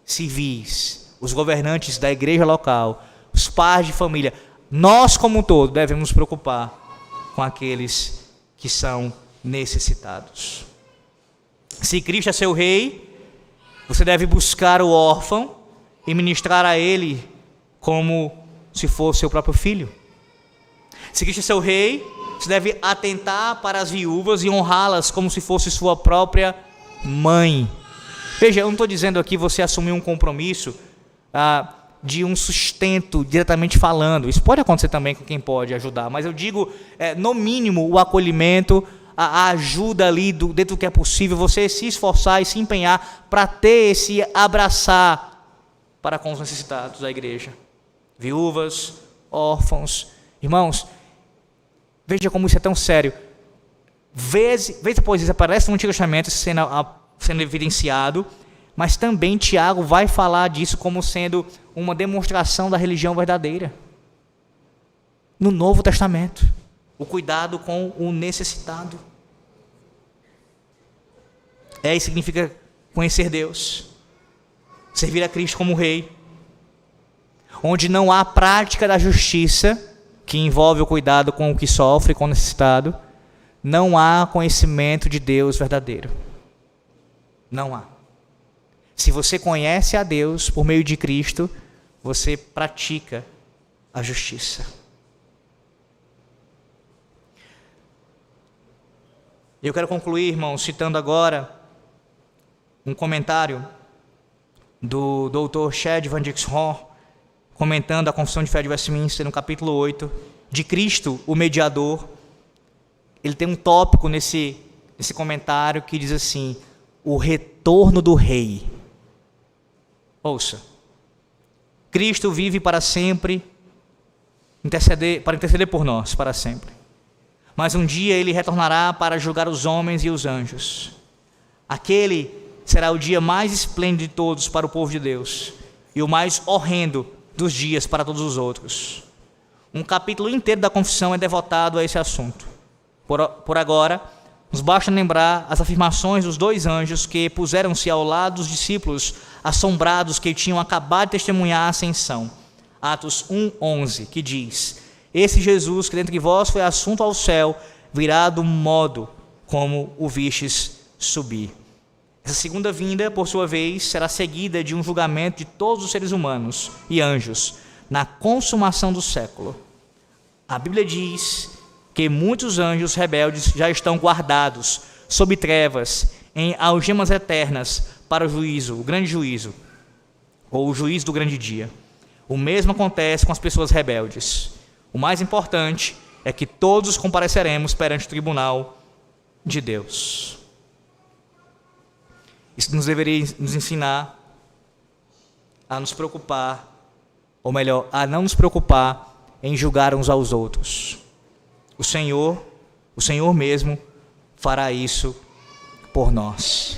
civis, os governantes da igreja local, os pais de família, nós como um todo devemos nos preocupar com aqueles que são necessitados. Se Cristo é seu rei, você deve buscar o órfão e ministrar a ele como se fosse seu próprio filho. Se Cristo é seu rei, você deve atentar para as viúvas e honrá-las como se fosse sua própria mãe. Veja, eu não estou dizendo aqui você assumir um compromisso de um sustento, diretamente falando. Isso pode acontecer também com quem pode ajudar, mas eu digo, no mínimo, o acolhimento, a ajuda ali dentro do que é possível, você se esforçar e se empenhar para ter esse abraçar para com os necessitados da igreja. Viúvas, órfãos. Irmãos, veja como isso é tão sério. Vez após vez aparece no Antigo Testamento sendo evidenciado, mas também Tiago vai falar disso como sendo uma demonstração da religião verdadeira. No Novo Testamento, o cuidado com o necessitado. Isso significa conhecer Deus, servir a Cristo como Rei, onde não há prática da justiça, que envolve o cuidado com o que sofre, com o necessitado, não há conhecimento de Deus verdadeiro. Não há. Se você conhece a Deus por meio de Cristo, você pratica a justiça. Eu quero concluir, irmãos, citando agora um comentário do Dr. Chad Van Dixhoff, comentando a Confissão de Fé de Westminster, no capítulo 8, de Cristo, o mediador. Ele tem um tópico nesse comentário que diz assim: o retorno do rei. Ouça. Cristo vive para sempre, para interceder por nós, para sempre. Mas um dia ele retornará para julgar os homens e os anjos. Aquele será o dia mais esplêndido de todos para o povo de Deus e o mais horrendo dos dias para todos os outros. Um capítulo inteiro da Confissão é devotado a esse assunto. Por agora, nos basta lembrar as afirmações dos 2 anjos que puseram-se ao lado dos discípulos assombrados que tinham acabado de testemunhar a ascensão. Atos 1:11, que diz: esse Jesus que dentre vós foi assunto ao céu, virá do modo como o vistes subir. Essa segunda vinda, por sua vez, será seguida de um julgamento de todos os seres humanos e anjos, na consumação do século. A Bíblia diz que muitos anjos rebeldes já estão guardados sob trevas, em algemas eternas, para o juízo, o grande juízo, ou o juízo do grande dia. O mesmo acontece com as pessoas rebeldes. O mais importante é que todos compareceremos perante o tribunal de Deus. Isso nos deveria nos ensinar a nos preocupar, ou melhor, a não nos preocupar em julgar uns aos outros. O Senhor mesmo fará isso por nós.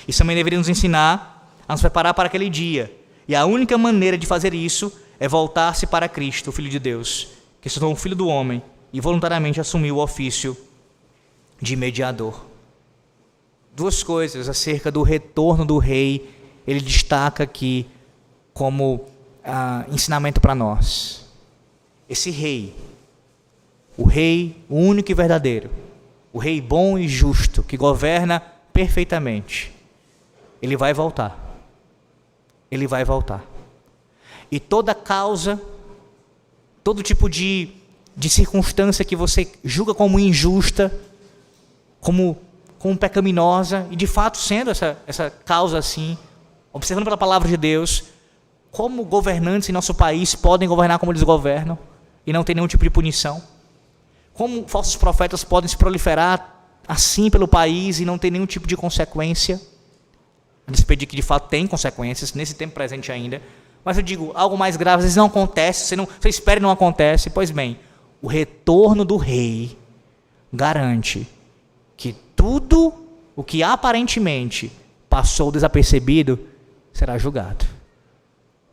Isso também deveria nos ensinar a nos preparar para aquele dia. E a única maneira de fazer isso é voltar-se para Cristo, o Filho de Deus, que se tornou um filho do homem e voluntariamente assumiu o ofício de mediador. 2 coisas acerca do retorno do rei, ele destaca aqui como ensinamento para nós. Esse rei, o único e verdadeiro, o rei bom e justo, que governa perfeitamente, ele vai voltar. Ele vai voltar. E toda causa, todo tipo de circunstância que você julga como injusta, como pecaminosa, e de fato sendo essa causa assim, observando pela palavra de Deus, como governantes em nosso país podem governar como eles governam e não ter nenhum tipo de punição. Como falsos profetas podem se proliferar assim pelo país e não ter nenhum tipo de consequência. A despeito de que de fato tem consequências nesse tempo presente ainda. Mas eu digo, algo mais grave às vezes não acontece, você espera e não acontece. Pois bem, o retorno do rei garante que tudo o que aparentemente passou desapercebido será julgado.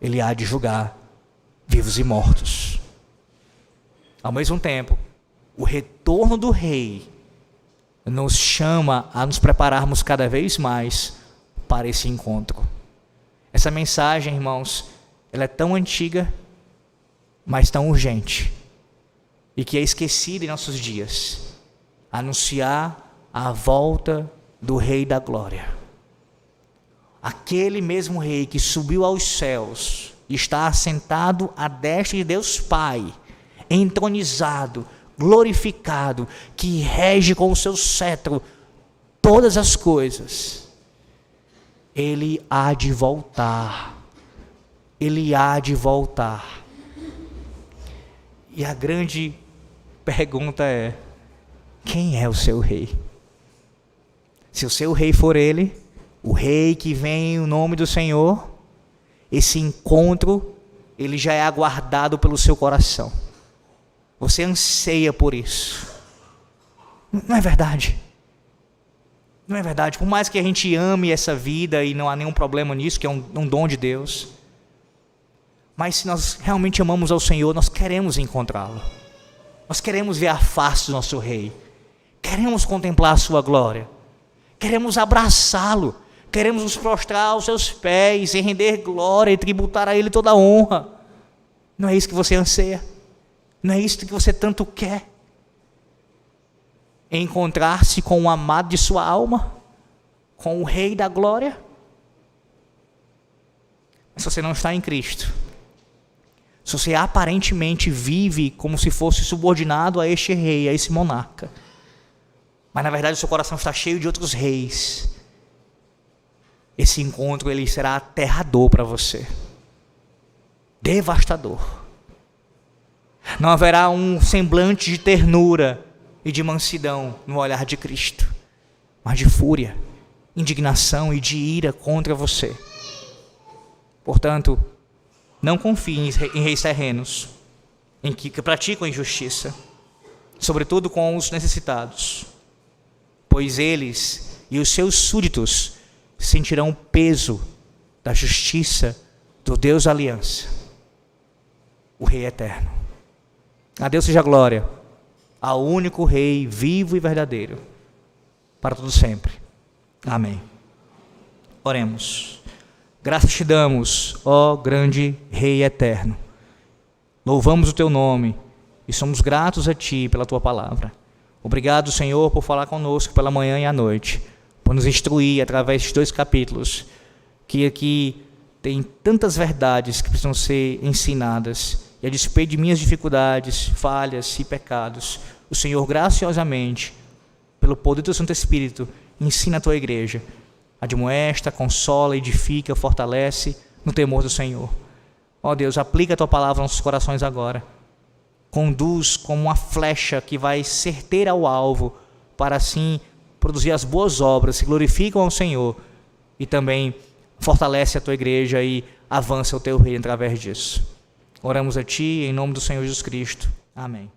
Ele há de julgar vivos e mortos. Ao mesmo tempo, o retorno do rei nos chama a nos prepararmos cada vez mais para esse encontro. Essa mensagem, irmãos, ela é tão antiga, mas tão urgente, e que é esquecida em nossos dias. Anunciar a volta do Rei da Glória. Aquele mesmo Rei que subiu aos céus, está assentado à destra de Deus Pai, entronizado, glorificado, que rege com o seu cetro todas as coisas. Ele há de voltar. Ele há de voltar. E a grande pergunta é: quem é o seu rei? Se o seu rei for ele, o rei que vem em nome do Senhor, esse encontro, ele já é aguardado pelo seu coração. Você anseia por isso. Não é verdade? Não é verdade? Por mais que a gente ame essa vida e não há nenhum problema nisso, que é um dom de Deus, mas se nós realmente amamos ao Senhor, nós queremos encontrá-lo. Nós queremos ver a face do nosso Rei. Queremos contemplar a sua glória. Queremos abraçá-lo. Queremos nos prostrar aos seus pés e render glória e tributar a Ele toda a honra. Não é isso que você anseia? Não é isso que você tanto quer? Encontrar-se com o amado de sua alma? Com o Rei da Glória? Mas se você não está em Cristo, Se você aparentemente vive como se fosse subordinado a este rei, a esse monarca, mas na verdade o seu coração está cheio de outros reis, esse encontro ele será aterrador para você, devastador. Não haverá um semblante de ternura e de mansidão no olhar de Cristo, mas de fúria, indignação e de ira contra você. Portanto, não confie em reis terrenos, em que praticam injustiça, sobretudo com os necessitados, pois eles e os seus súditos sentirão o peso da justiça do Deus da aliança, o Rei eterno. A Deus seja a glória, ao único Rei vivo e verdadeiro, para todo sempre. Amém. Oremos. Graças te damos, ó grande Rei eterno. Louvamos o teu nome e somos gratos a ti pela tua palavra. Obrigado, Senhor, por falar conosco pela manhã e à noite, por nos instruir através de 2 capítulos, que aqui tem tantas verdades que precisam ser ensinadas. E a despeito de minhas dificuldades, falhas e pecados, o Senhor graciosamente, pelo poder do Santo Espírito, ensina a tua igreja. Admoesta, consola, edifica, fortalece no temor do Senhor. Ó Deus, aplica a tua palavra aos nossos corações agora. Conduz como uma flecha que vai certeira ao alvo, para assim produzir as boas obras que glorificam ao Senhor e também fortalece a tua igreja e avança o teu reino através disso. Oramos a ti em nome do Senhor Jesus Cristo. Amém.